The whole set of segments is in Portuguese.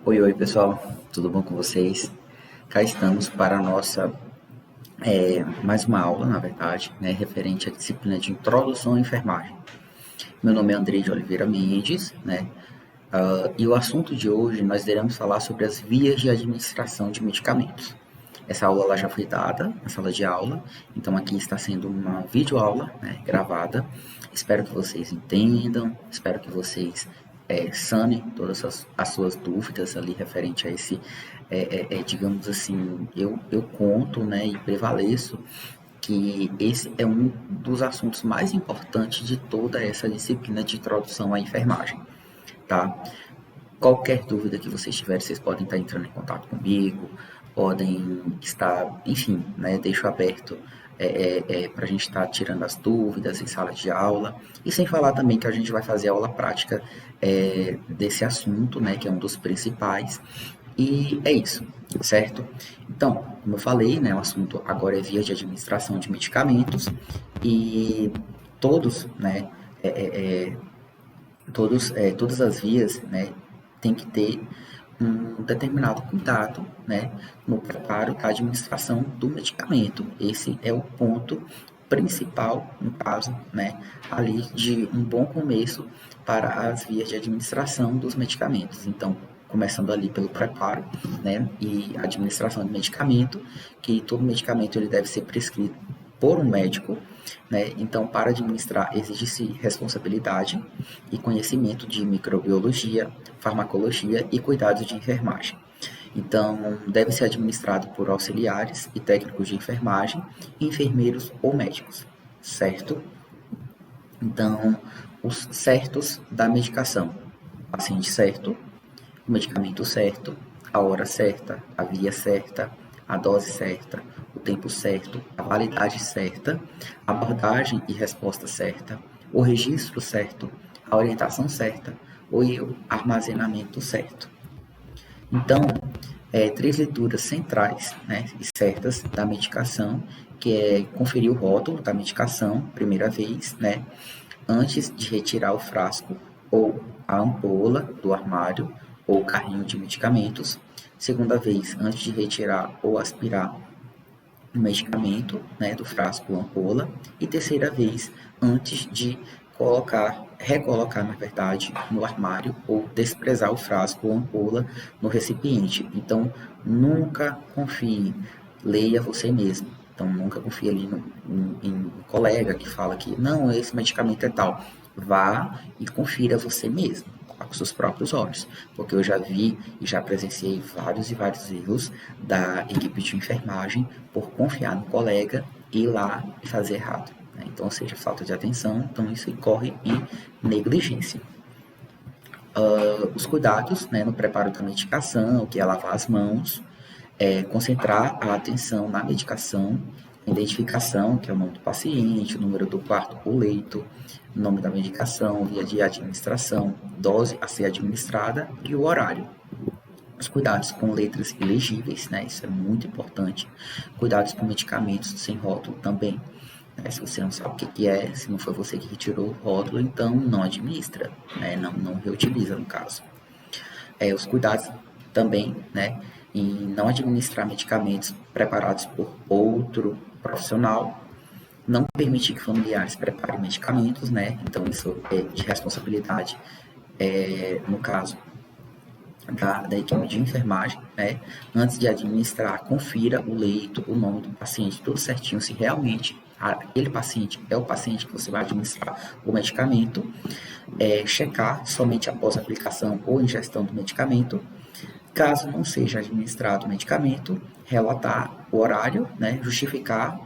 Oi, oi pessoal, tudo bom com vocês? Cá estamos para a nossa, mais uma aula, na verdade, né, referente à disciplina de Introdução à Enfermagem. Meu nome é Andrei de Oliveira Mendes, né, e o assunto de hoje nós iremos falar sobre as vias de administração de medicamentos. Essa aula ela já foi dada na sala de aula, então aqui está sendo uma videoaula, né, gravada. Espero que vocês entendam, espero que vocês sanem todas as suas dúvidas ali referente a esse, digamos assim, eu conto, né, e prevaleço que esse é um dos assuntos mais importantes de toda essa disciplina de introdução à enfermagem, tá? Qualquer dúvida que vocês tiverem, vocês podem estar entrando em contato comigo, podem estar, enfim, né, deixo aberto para a gente estar tirando as dúvidas em sala de aula, e sem falar também que a gente vai fazer aula prática desse assunto, né, que é um dos principais, e é isso, certo? Então, como eu falei, né, o assunto agora é via de administração de medicamentos, e todos, né, é, é, é, todas as vias, né, tem que ter um determinado cuidado, né, no preparo da administração do medicamento. Esse é o ponto principal, no caso, né, ali de um bom começo para as vias de administração dos medicamentos. Então, começando ali pelo preparo, né, e administração do medicamento, que todo medicamento ele deve ser prescrito por um médico, né? Então, para administrar, exige-se responsabilidade e conhecimento de microbiologia, farmacologia e cuidados de enfermagem. Então, deve ser administrado por auxiliares e técnicos de enfermagem, enfermeiros ou médicos, certo? Então, os certos da medicação: paciente certo, o medicamento certo, a hora certa, a via certa, a dose certa, o tempo certo, a validade certa, a abordagem e resposta certa, o registro certo, a orientação certa, o armazenamento certo. Então, três leituras centrais, né, e certas da medicação, que é conferir o rótulo da medicação, primeira vez, né, antes de retirar o frasco ou a ampola do armário ou carrinho de medicamentos. Segunda vez, antes de retirar ou aspirar o medicamento, né, do frasco ou ampola. E terceira vez, antes de recolocar, na verdade, no armário ou desprezar o frasco ou ampola no recipiente. Então, nunca confie, leia você mesmo. Então, nunca confie ali em um colega que fala que não, esse medicamento é tal. Vá e confira você mesmo, com seus próprios olhos, porque eu já vi e já presenciei vários e vários erros da equipe de enfermagem por confiar no colega e ir lá e fazer errado, né? Então, ou seja, falta de atenção, então isso incorre em negligência. Os cuidados, né, no preparo da medicação, que é lavar as mãos, concentrar a atenção na medicação, identificação, que é o nome do paciente, o número do quarto ou leito, nome da medicação, via de administração, dose a ser administrada e o horário. Os cuidados com letras ilegíveis, né? Isso é muito importante. Cuidados com medicamentos sem rótulo também, né? Se você não sabe o que é, se não foi você que retirou o rótulo, então não administra, né? Não reutiliza no caso. Os cuidados também, né, em não administrar medicamentos preparados por outro profissional, não permitir que familiares preparem medicamentos, né, então isso é de responsabilidade, no caso da equipe de enfermagem, né, antes de administrar, confira o leito, o nome do paciente, tudo certinho, se realmente aquele paciente é o paciente que você vai administrar o medicamento, checar somente após a aplicação ou ingestão do medicamento. Caso não seja administrado o medicamento, relatar o horário, né, justificar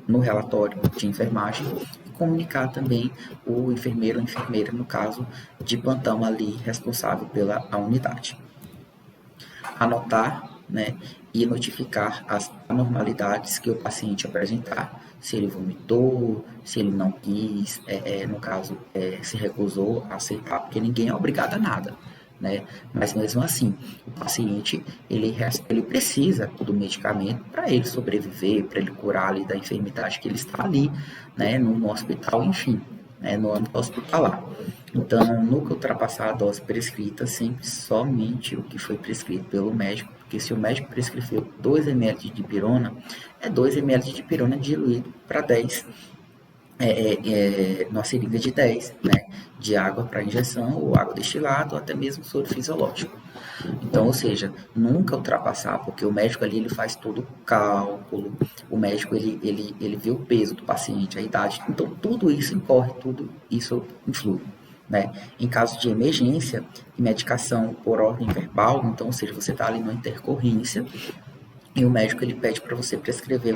no relatório de enfermagem e comunicar também o enfermeiro ou enfermeira, no caso de plantão ali responsável pela unidade. Anotar, né, e notificar as anormalidades que o paciente apresentar. Se ele vomitou, se ele não quis, no caso, se recusou a aceitar, porque ninguém é obrigado a nada, né? Mas mesmo assim, o paciente ele precisa do medicamento para ele sobreviver, para ele curar ali da enfermidade que ele está ali, né, no hospital, enfim. né, no âmbito hospitalar. Então, nunca ultrapassar a dose prescrita, sempre somente o que foi prescrito pelo médico, porque se o médico prescreveu 2 ml de dipirona, é 2 ml de dipirona diluído para 10 numa seringa de 10, né, de água para injeção, ou água destilada, ou até mesmo soro fisiológico. Então, ou seja, nunca ultrapassar, porque o médico ali ele faz todo o cálculo, o médico ele vê o peso do paciente, a idade, então tudo isso incorre, tudo isso influi. Né? Em caso de emergência e medicação por ordem verbal, então, ou seja, você está ali numa intercorrência, e o médico ele pede para você prescrever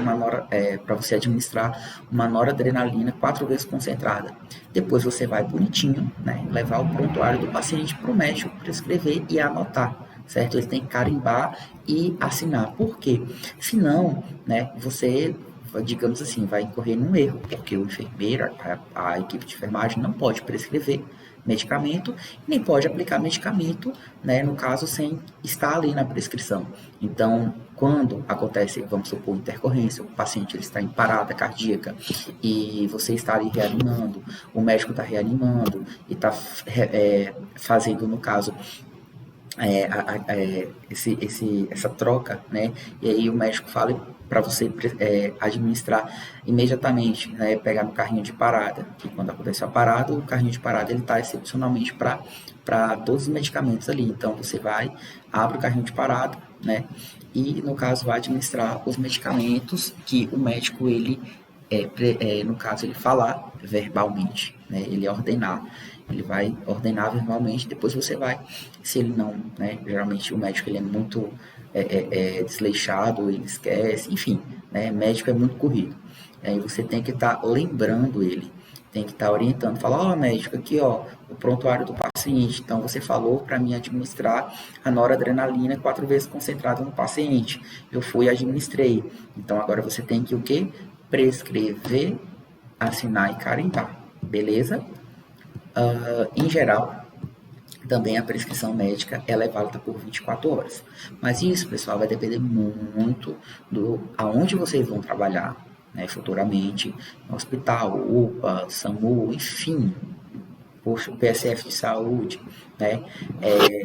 para você administrar uma noradrenalina 4 vezes concentrada. Depois você vai bonitinho, né, levar o prontuário do paciente para o médico prescrever e anotar, certo? Ele tem que carimbar e assinar. Por quê? Senão, né, você, digamos assim, vai incorrer num erro, porque o enfermeiro, a equipe de enfermagem não pode prescrever medicamento, nem pode aplicar medicamento, né, no caso, sem estar ali na prescrição. Então, quando acontece, vamos supor, intercorrência, o paciente ele está em parada cardíaca e você está ali reanimando, o médico está reanimando e está fazendo, no caso, essa troca, né? E aí o médico fala para você administrar imediatamente, né? Pegar no carrinho de parada, que quando acontece a parada, o carrinho de parada ele está excepcionalmente para todos os medicamentos ali. Então você vai, abre o carrinho de parada, né? E no caso vai administrar os medicamentos que o médico ele no caso ele falar verbalmente, né? Ele ordenar. Ele vai ordenar verbalmente, depois você vai, se ele não, né, geralmente o médico ele é muito desleixado, ele esquece, enfim, né, médico é muito corrido. Aí você tem que estar lembrando ele, tem que estar orientando, falar, ó, médico, aqui, ó, o prontuário do paciente, então você falou para mim administrar a noradrenalina 4 vezes concentrada no paciente, eu fui e administrei, então agora você tem que o quê? Prescrever, assinar e carimbar, beleza? Em geral, também a prescrição médica ela é válida por 24 horas. Mas isso, pessoal, vai depender muito do aonde vocês vão trabalhar, né, futuramente, no hospital, UPA, SAMU, enfim, PSF de saúde, né?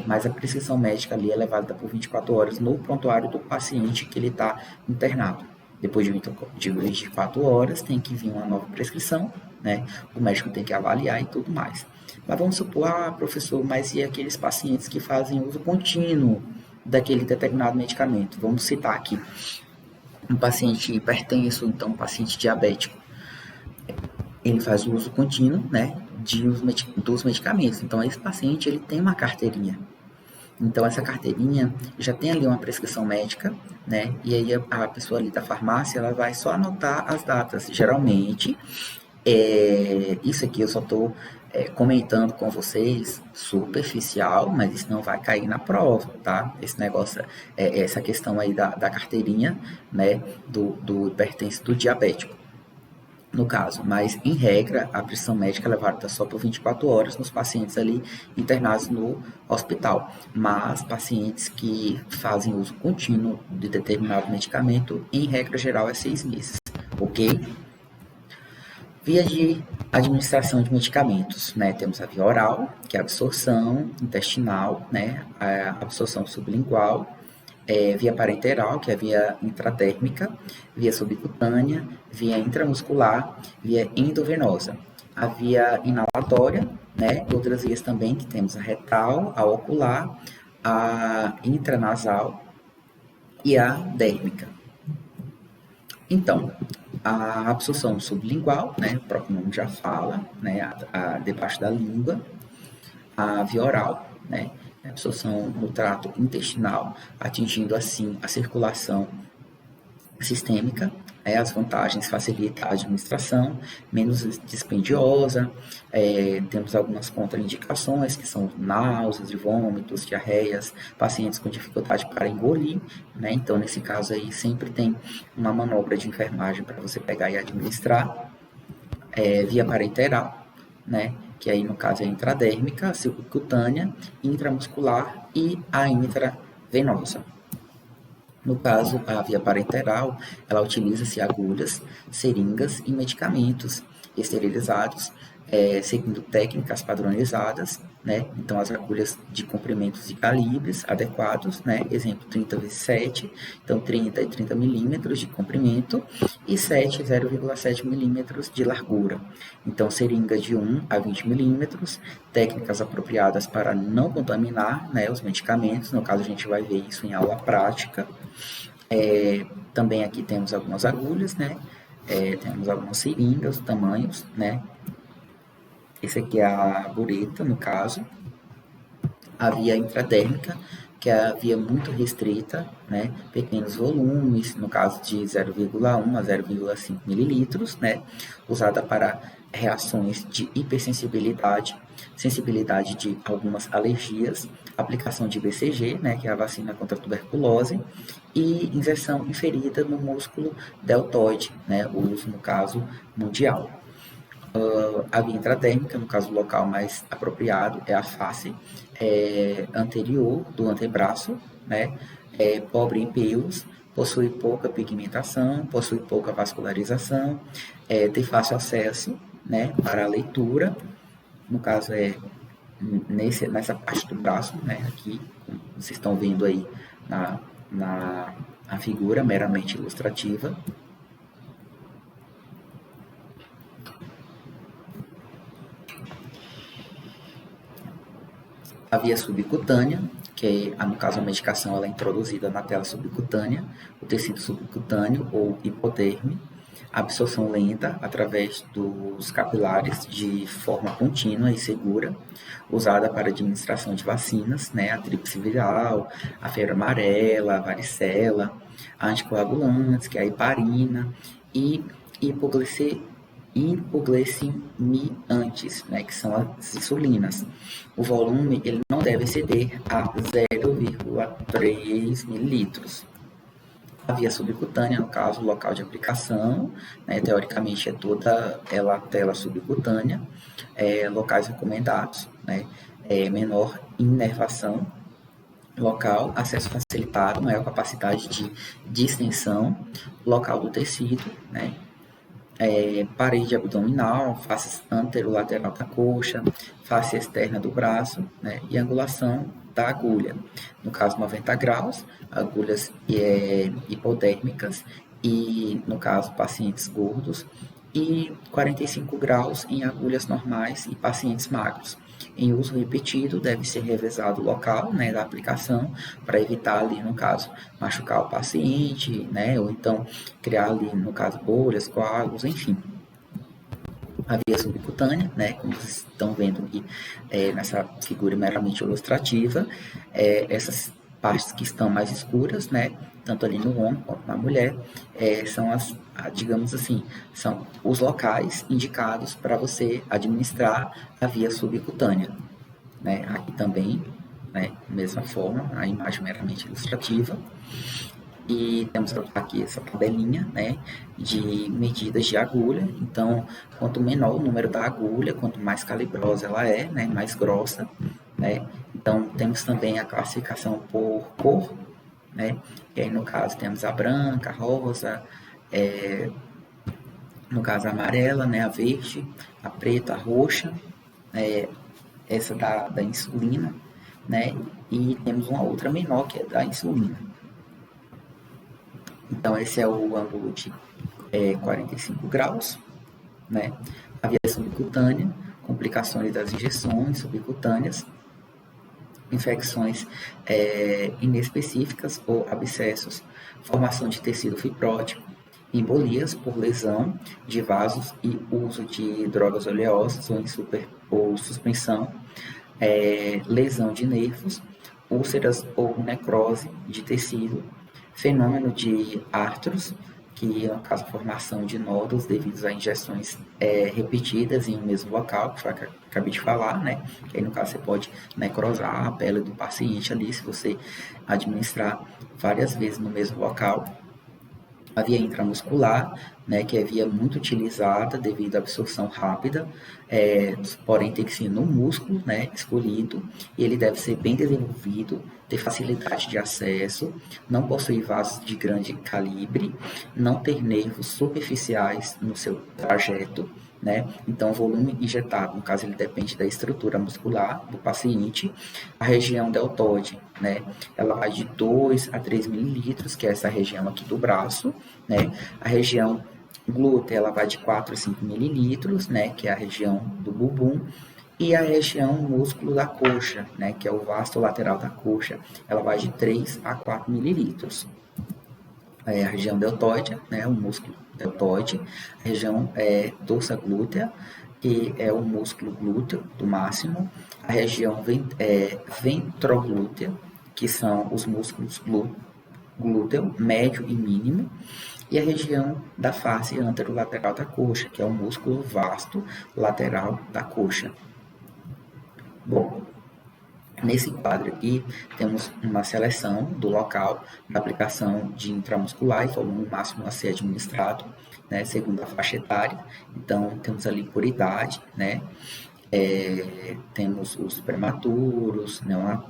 Mas a prescrição médica ali ela é válida por 24 horas no prontuário do paciente que ele está internado. Depois de 24 horas tem que vir uma nova prescrição, né? O médico tem que avaliar e tudo mais. Mas vamos supor, professor, mas e aqueles pacientes que fazem uso contínuo daquele determinado medicamento? Vamos citar aqui um paciente hipertenso, então um paciente diabético. Ele faz o uso contínuo, né, dos medicamentos. Então, esse paciente ele tem uma carteirinha. Então, essa carteirinha já tem ali uma prescrição médica, né? E aí a pessoa ali da farmácia, ela vai só anotar as datas. Geralmente, isso aqui eu só estou comentando com vocês, superficial, mas isso não vai cair na prova, tá? Esse negócio, essa questão aí da carteirinha, né? Do hipertenso, do diabético. No caso, mas em regra, a prescrição médica é válida só por 24 horas nos pacientes ali internados no hospital. Mas pacientes que fazem uso contínuo de determinado medicamento, em regra geral, é 6 meses, ok? Via de administração de medicamentos, né? Temos a via oral, que é a absorção intestinal, né? A absorção sublingual, via parenteral, que é a via intradérmica, via subcutânea, via intramuscular, via endovenosa. A via inalatória, né? Outras vias também, que temos a retal, a ocular, a intranasal e a dérmica. Então, a absorção sublingual, né? O próprio nome já fala, né? Debaixo da língua. A via oral, né? Absorção no trato intestinal, atingindo assim a circulação sistêmica. As vantagens facilita a administração, menos dispendiosa, temos algumas contraindicações, que são náuseas, vômitos, diarreias, pacientes com dificuldade para engolir, né? Então, nesse caso aí, sempre tem uma manobra de enfermagem para você pegar e administrar. Via parenteral, né? Que aí no caso é a intradérmica, a subcutânea, intramuscular e a intravenosa. No caso, a via parenteral, ela utiliza-se agulhas, seringas e medicamentos esterilizados seguindo técnicas padronizadas, né? Então, as agulhas de comprimentos e calibres adequados, né? Exemplo, 30x7, então 30 e 30 milímetros de comprimento e 7, 0,7 milímetros de largura. Então, seringas de 1 a 20 milímetros, técnicas apropriadas para não contaminar, né, os medicamentos, no caso a gente vai ver isso em aula prática. Também aqui temos algumas agulhas, né? Temos algumas seringas, tamanhos, né? Esse aqui é a bureta, no caso. A via intradérmica, que é a via muito restrita, né? Pequenos volumes, no caso de 0,1 a 0,5 mililitros, né? Usada para reações de hipersensibilidade, sensibilidade de algumas alergias, aplicação de BCG, né? Que é a vacina contra a tuberculose, e injeção em ferida no músculo deltoide, né? O uso, no caso, mundial. A via intradérmica, no caso o local mais apropriado, é a face anterior do antebraço, né? Pobre em pelos, possui pouca pigmentação, possui pouca vascularização, tem fácil acesso, né, para a leitura, no caso nessa parte do braço, né, aqui, vocês estão vendo aí na figura meramente ilustrativa. A via subcutânea, que no caso a medicação ela é introduzida na tela subcutânea, o tecido subcutâneo ou hipoderme, absorção lenta através dos capilares de forma contínua e segura, usada para administração de vacinas, né, a tríplice viral, a febre amarela, a varicela, a anticoagulantes, que é a heparina, e hipoglicemiantes, né, que são as insulinas. O volume ele não deve exceder a 0,3 mililitros. A via subcutânea, no caso, o local de aplicação, né, teoricamente é toda ela tela subcutânea, locais recomendados, né, menor inervação local, acesso facilitado, maior capacidade de distensão, local do tecido, né, parede abdominal, face anterolateral da coxa, face externa do braço, né, e angulação da agulha. No caso, 90 graus, agulhas hipodérmicas e, no caso, pacientes gordos, e 45 graus em agulhas normais e pacientes magros. Em uso repetido, deve ser revezado o local, né, da aplicação para evitar ali, no caso, machucar o paciente, né, ou então criar ali, no caso, bolhas, coágulos, enfim. A via subcutânea, né, como vocês estão vendo aqui nessa figura meramente ilustrativa, essas partes que estão mais escuras, né, tanto ali no homem quanto na mulher, são digamos assim, são os locais indicados para você administrar a via subcutânea, né? Aqui também, né, mesma forma, a imagem meramente ilustrativa. E temos aqui essa tabelinha, né, de medidas de agulha. Então, quanto menor o número da agulha, quanto mais calibrosa ela é, né, mais grossa, né. Então, temos também a classificação por cor, né, e aí no caso temos a branca, a rosa, no caso a amarela, né, a verde, a preta, a roxa, essa da insulina, né, e temos uma outra menor que é da insulina. Então, esse é o ângulo de 45 graus, né? A via subcutânea, complicações das injeções subcutâneas, infecções inespecíficas ou abscessos, formação de tecido fibrótico, embolias por lesão de vasos e uso de drogas oleosas ou suspensão, lesão de nervos, úlceras ou necrose de tecido, fenômeno de artros, que é no caso formação de nódulos devido a injeções repetidas em um mesmo local, que foi o que eu acabei de falar, né? Que aí no caso você pode necrosar a pele do paciente ali, se você administrar várias vezes no mesmo local. A via intramuscular, né, que é via muito utilizada devido à absorção rápida, porém tem que ser no músculo, né, escolhido, e ele deve ser bem desenvolvido, ter facilidade de acesso, não possuir vasos de grande calibre, não ter nervos superficiais no seu trajeto, né? Então, o volume injetado, no caso, ele depende da estrutura muscular do paciente. A região deltoide, né? Ela vai de 2 a 3 mililitros, que é essa região aqui do braço, né? A região glútea, ela vai de 4 a 5 mililitros, né? Que é a região do bumbum. E a região músculo da coxa, né? Que é o vasto lateral da coxa, ela vai de 3 a 4 mililitros. A região deltoide, né, o músculo deltoide, a região dorsa glútea, que é o músculo glúteo do máximo, a região ventroglútea, que são os músculos glúteo, médio e mínimo, e a região da face anterolateral da coxa, que é o músculo vasto lateral da coxa. Bom, nesse quadro aqui, temos uma seleção do local da aplicação de intramuscular e volume máximo a ser administrado, né, segundo a faixa etária. Então, temos ali por idade, né, temos os prematuros,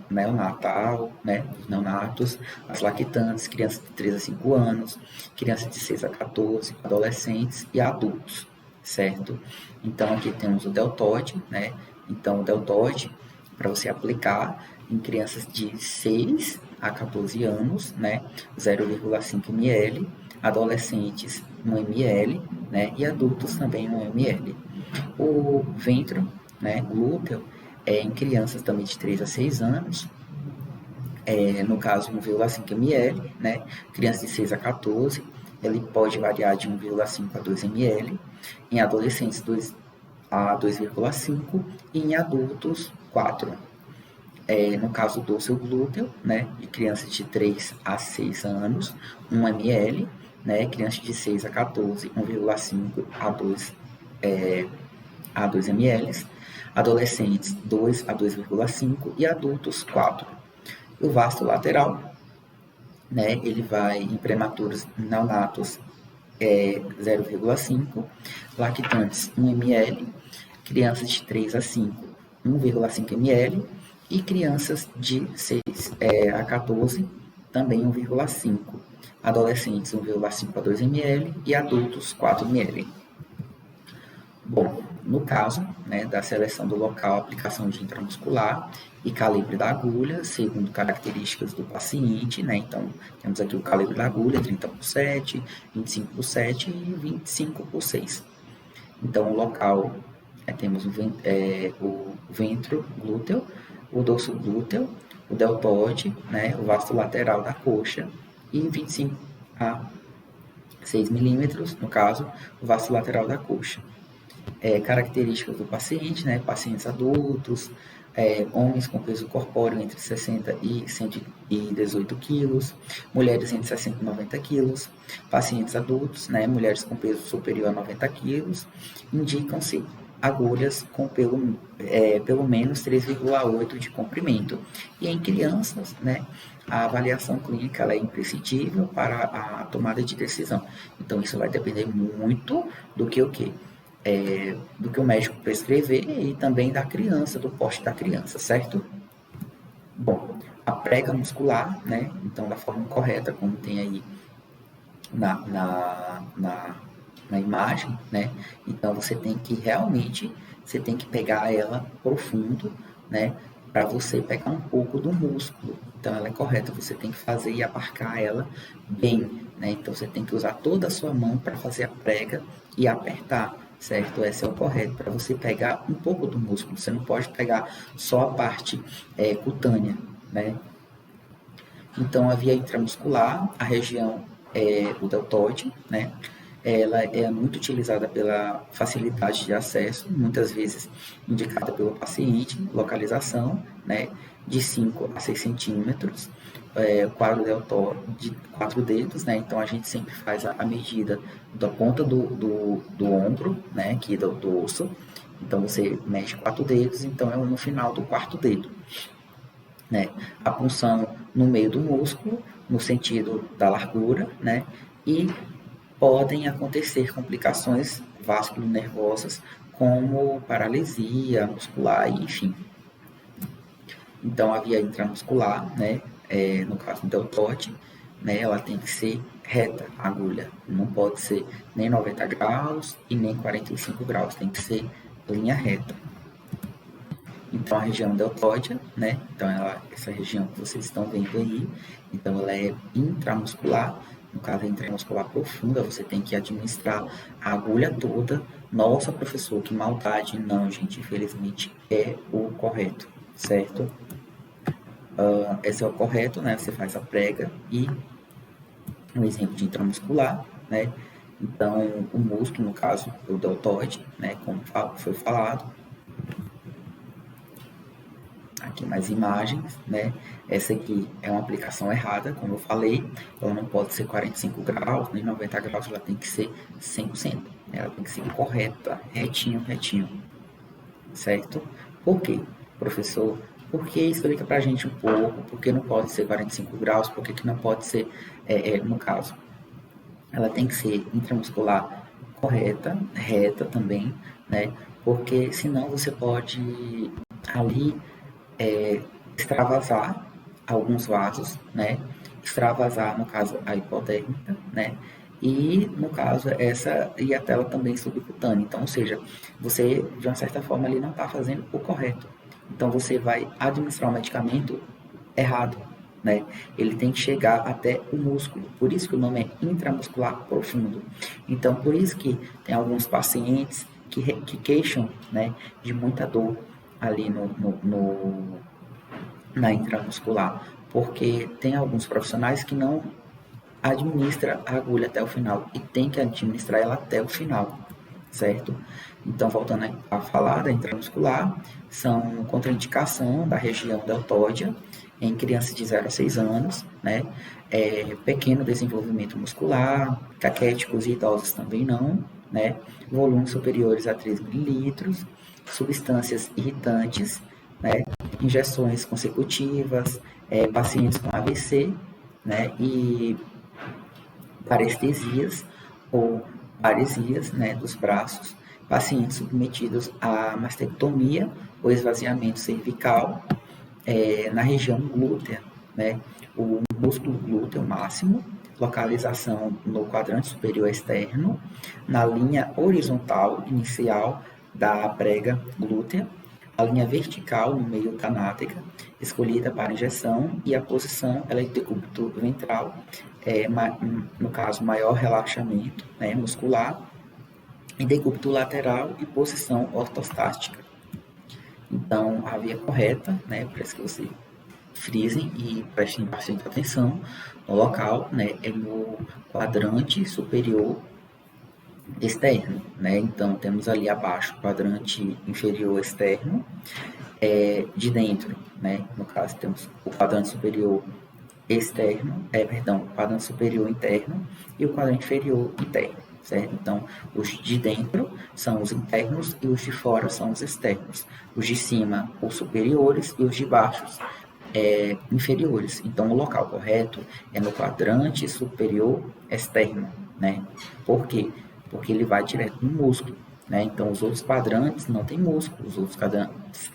neonatal, né, os neonatos, as lactantes, crianças de 3 a 5 anos, crianças de 6 a 14, adolescentes e adultos, certo? Então, aqui temos o deltoide, né, então o deltoide, para você aplicar em crianças de 6 a 14 anos, né, 0,5 ml, adolescentes 1 ml, né, e adultos também 1 ml. O ventro, né, glúteo, em crianças também de 3 a 6 anos, no caso 1,5 ml, né, crianças de 6 a 14, ele pode variar de 1,5 a 2 ml, em adolescentes 2 a 2,5 e em adultos 4. No caso do seu glúteo, né, de crianças de 3 a 6 anos, 1 ml, né, crianças de 6 a 14, 1,5 a 2 ml, adolescentes 2 a 2,5 e adultos 4. O vasto lateral, né, ele vai em prematuros neonatos 0,5, lactantes 1 ml, crianças de 3 a 5, 1,5 ml e crianças de 6 a 14, também 1,5. Adolescentes 1,5 a 2 ml e adultos 4 ml. Bom, no caso, né, da seleção do local, aplicação de intramuscular e calibre da agulha, segundo características do paciente, né? Então, temos aqui o calibre da agulha, 30/7, 25/7 e 25/6. Então, o local, temos o ventro glúteo, o dorso glúteo, o deltoide, né, o vasto lateral da coxa e 25 a 6 milímetros, no caso, o vasto lateral da coxa. Características do paciente, né, pacientes adultos, homens com peso corpóreo entre 60 e 118 quilos, mulheres entre 60 e 90 quilos, pacientes adultos, né, mulheres com peso superior a 90 quilos, indicam-se agulhas com pelo menos 3,8 de comprimento. E em crianças, né, a avaliação clínica ela é imprescindível para a tomada de decisão. Então, isso vai depender muito do que do que o médico prescrever e também da criança, do porte da criança, certo? Bom, a prega muscular, né? Então, da forma correta, como tem aí na imagem, né? Então, você tem que realmente, você tem que pegar ela profundo, né? Para você pegar um pouco do músculo. Então, ela é correta, você tem que fazer e abarcar ela bem, né? Então, você tem que usar toda a sua mão para fazer a prega e apertar, certo? Esse é o correto, para você pegar um pouco do músculo. Você não pode pegar só a parte cutânea, né? Então, a via intramuscular, a região o deltoide, né? Ela é muito utilizada pela facilidade de acesso, muitas vezes indicada pelo paciente, localização, né? De 5 a 6 centímetros, o quadro deltóide de 4 dedos, né? Então, a gente sempre faz a medida da ponta do ombro, né? Aqui do osso. Então, você mexe 4 dedos, então é no final do quarto dedo, né? A punção no meio do músculo, no sentido da largura, né? E podem acontecer complicações vasculonervosas, como paralisia muscular, enfim. Então, a via intramuscular, né? No caso do deltoide, né? Ela tem que ser reta a agulha, não pode ser nem 90 graus e nem 45 graus, tem que ser linha reta. Então, a região deltoide, né? Então, essa região que vocês estão vendo aí, então ela é intramuscular. No caso, é intramuscular profunda, você tem que administrar a agulha toda. Nossa, professor, que maldade. Não, gente, infelizmente é o correto, certo? Esse é o correto, né? Você faz a prega e um exemplo de intramuscular, né? Então, o músculo, no caso, o deltoide, né? Como foi falado. Aqui mais imagens, né? Essa aqui é uma aplicação errada, como eu falei, ela não pode ser 45 graus, nem 90 graus, ela tem que ser 100%, né? Ela tem que ser correta, retinho, certo? Por quê, professor? Porque explica pra gente um pouco, por que não pode ser 45 graus, por que não pode ser, no caso, ela tem que ser intramuscular correta, reta também, né? Porque senão você pode ali extravasar alguns vasos, né? Extravasar, no caso, a hipodérmica, né? E, no caso, essa e a tela também subcutânea. Então, ou seja, você, de uma certa forma, ali não está fazendo o correto. Então, você vai administrar o medicamento errado, né? Ele tem que chegar até o músculo. Por isso que o nome é intramuscular profundo. Então, por isso que tem alguns pacientes que queixam, né, de muita dor ali na intramuscular, porque tem alguns profissionais que não administra a agulha até o final e tem que administrar ela até o final, certo? Então, voltando a falar da intramuscular, são contraindicação da região deltoide em crianças de 0 a 6 anos, né? Pequeno desenvolvimento muscular, caquéticos e idosos também não, né? Volumes superiores a 3 mililitros, substâncias irritantes, né? Injeções consecutivas, pacientes com AVC, né? E parestesias ou paresias, né, dos braços, pacientes submetidos a mastectomia ou esvaziamento cervical na região glútea, né, o músculo glúteo máximo, localização no quadrante superior externo, na linha horizontal inicial da prega glútea, a linha vertical no meio da nádega, escolhida para injeção, e a posição ela é decúbito ventral, no caso, maior relaxamento, né, muscular, e decúbito lateral e posição ortostática. Então, a via correta, né, para que você frisem e prestem bastante atenção no local, né, é no quadrante superior externo, né? Então, temos ali abaixo o quadrante inferior externo, de dentro, né? No caso, temos o quadrante superior externo, o quadrante superior interno e o quadrante inferior interno, certo? Então, os de dentro são os internos e os de fora são os externos. Os de cima, os superiores, e os de baixo, inferiores. Então, o local correto é no quadrante superior externo, né? Por quê? Porque ele vai direto no músculo, né? Então, os outros quadrantes não tem músculo, os outros quadrantes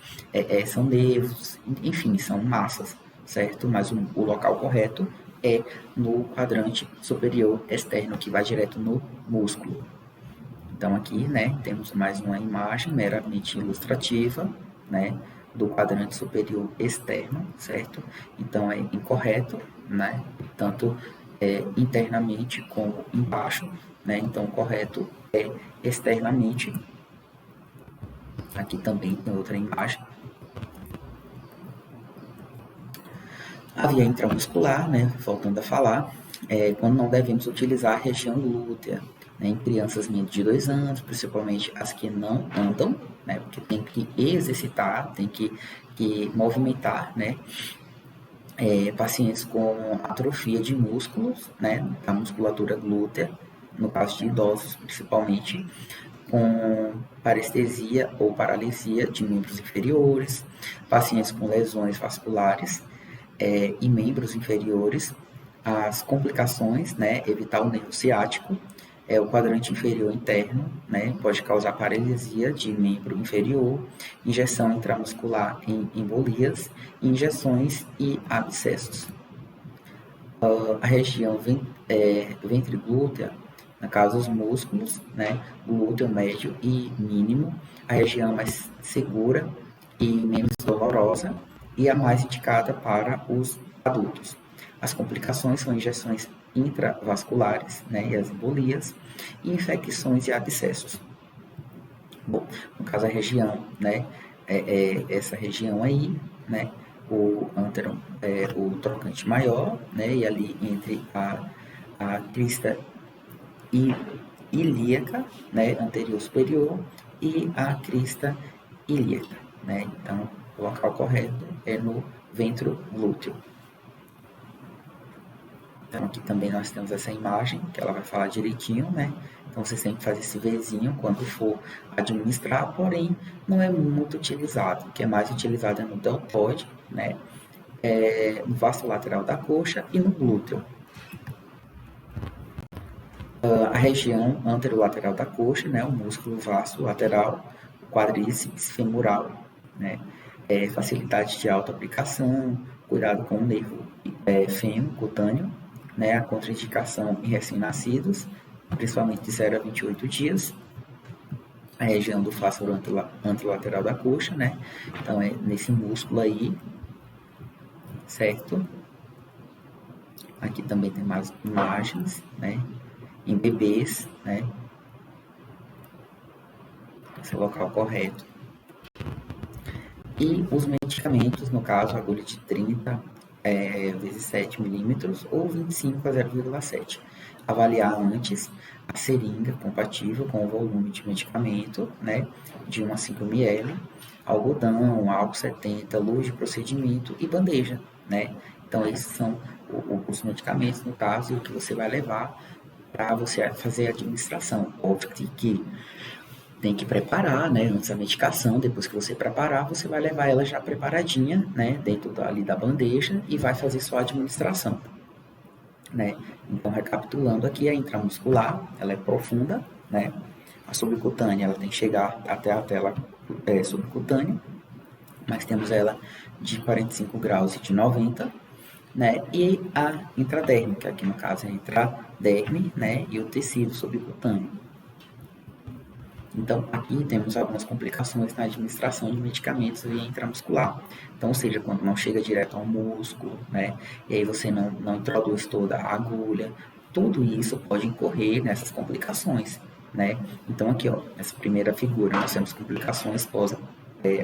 são nervos, enfim, são massas, certo? Mas o local correto é no quadrante superior externo, que vai direto no músculo. Então, aqui, né, temos mais uma imagem meramente ilustrativa, né, do quadrante superior externo, certo? Então, é incorreto, né, tanto internamente como embaixo, né? Então, o correto é externamente. Aqui também tem outra imagem. A via intramuscular, né, voltando a falar, quando não devemos utilizar a região glútea, né, em crianças menos de 2 anos, principalmente as que não andam, né, porque tem que exercitar, tem que movimentar, né, pacientes com atrofia de músculos, né, da musculatura glútea, no caso de idosos principalmente, com parestesia ou paralisia de membros inferiores, pacientes com lesões vasculares e membros inferiores, as complicações, né, evitar o nervo ciático, o quadrante inferior interno, né, pode causar paralisia de membro inferior, injeção intramuscular em embolias, injeções e abscessos. A região ventriglútea, no caso os músculos, né, glúteo médio e mínimo, a região mais segura e menos dolorosa e a mais indicada para os adultos. As complicações são injeções intravasculares, né, e as embolias, e infecções e abscessos. Bom, no caso a região, né, essa região aí, né, o antero, o trocante maior, né, e ali entre a crista ilíaca, né, anterior superior, e a crista ilíaca, né, então o local correto é no ventro glúteo. Então aqui também nós temos essa imagem, que ela vai falar direitinho, né? Então você sempre faz esse Vzinho quando for administrar, porém não é muito utilizado. O que é mais utilizado é no deltoide, né? No vasto lateral da coxa e no glúteo. A região anterolateral da coxa, né? O músculo vasto lateral, o quadríceps femoral, né? Facilidade de auto-aplicação, cuidado com o nervo fêmur cutâneo, né? A contraindicação em recém-nascidos, principalmente de 0 a 28 dias, a região do fósforo anterolateral da coxa, né? Então é nesse músculo aí, certo? Aqui também tem mais imagens, né? Em bebês, né? Esse é o local correto. E os medicamentos, no caso, agulha de 30 vezes 7 milímetros ou 25 a 0,7. Avaliar antes a seringa compatível com o volume de medicamento, né, de 1 a 5 ml, algodão, álcool 70, luz de procedimento e bandeja, né. Então, esses são os medicamentos, no caso, e o que você vai levar para você fazer a administração. Óbvio que tem que preparar, né, antes da medicação, depois que você preparar, você vai levar ela já preparadinha, né, dentro ali da bandeja e vai fazer sua administração, né. Então, recapitulando aqui, a intramuscular, ela é profunda, né, a subcutânea, ela tem que chegar até a tela subcutânea, mas temos ela de 45 graus e de 90, né, e a intradérmica, que no caso é a intraderme, né, e o tecido subcutâneo. Então, aqui temos algumas complicações na administração de medicamentos via intramuscular. Então, ou seja, quando não chega direto ao músculo, né? E aí você não introduz toda a agulha, tudo isso pode incorrer nessas complicações, né? Então, aqui, ó, nessa primeira figura, nós temos complicações pós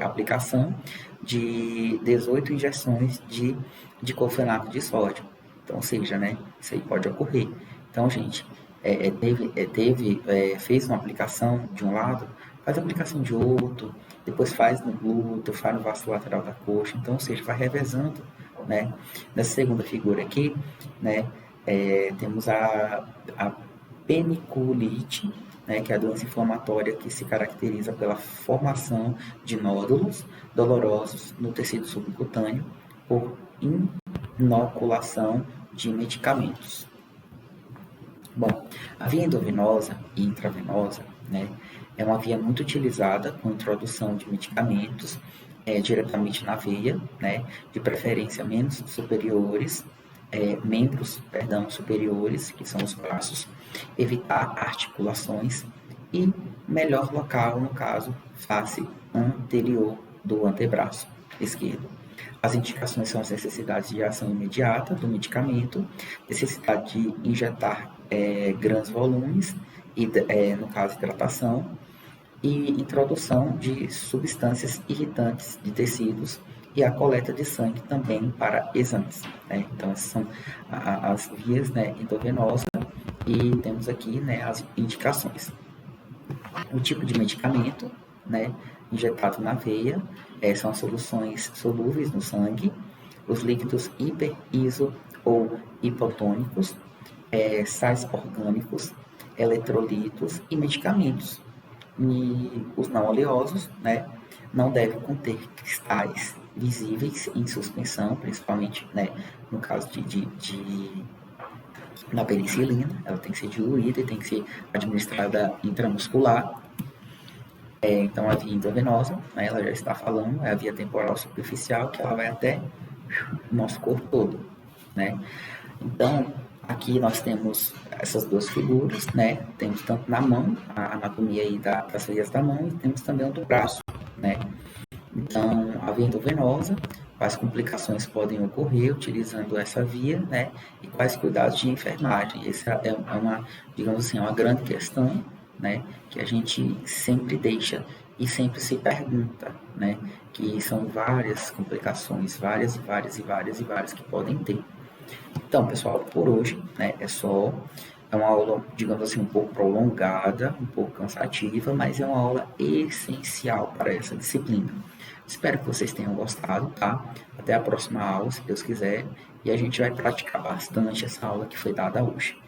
aplicação de 18 injeções de diclofenaco de sódio. Então, ou seja, né? Isso aí pode ocorrer. Então, gente, fez uma aplicação de um lado, faz a aplicação de outro, depois faz no glúteo, faz no vasto lateral da coxa, então, ou seja, vai revezando, né? Nessa segunda figura aqui, né, temos a peniculite, né, que é a doença inflamatória que se caracteriza pela formação de nódulos dolorosos no tecido subcutâneo por inoculação de medicamentos. Bom, a via endovenosa e intravenosa, né, é uma via muito utilizada com introdução de medicamentos diretamente na veia, né, de preferência membros superiores, que são os braços, evitar articulações e melhor local, no caso, face anterior do antebraço esquerdo. As indicações são as necessidades de ação imediata do medicamento, necessidade de injetar grandes volumes, e, no caso, hidratação, e introdução de substâncias irritantes de tecidos e a coleta de sangue também para exames, né? Então, essas são as vias, né, endovenosa, e temos aqui, né, as indicações. O tipo de medicamento, né, injetado na veia, são as soluções solúveis no sangue, os líquidos hiper, iso ou hipotônicos, sais orgânicos, eletrolitos e medicamentos. E os não oleosos, né, não devem conter cristais visíveis em suspensão, principalmente, né, no caso da penicilina, ela tem que ser diluída e tem que ser administrada intramuscular. Então, a via endovenosa, né, ela já está falando, é a via temporal superficial, que ela vai até o nosso corpo todo, né? Então, aqui nós temos essas duas figuras, né? Temos tanto na mão, a anatomia aí das veias da mão, e temos também o do braço, né? Então, a via endovenosa, quais complicações podem ocorrer utilizando essa via, né? E quais cuidados de enfermagem. Essa é uma, digamos assim, uma grande questão, né? Que a gente sempre deixa e sempre se pergunta, né? Que são várias complicações, várias e várias e várias e várias que podem ter. Então, pessoal, por hoje, né, é uma aula, digamos assim, um pouco prolongada, um pouco cansativa, mas é uma aula essencial para essa disciplina. Espero que vocês tenham gostado, tá? Até a próxima aula, se Deus quiser, e a gente vai praticar bastante essa aula que foi dada hoje.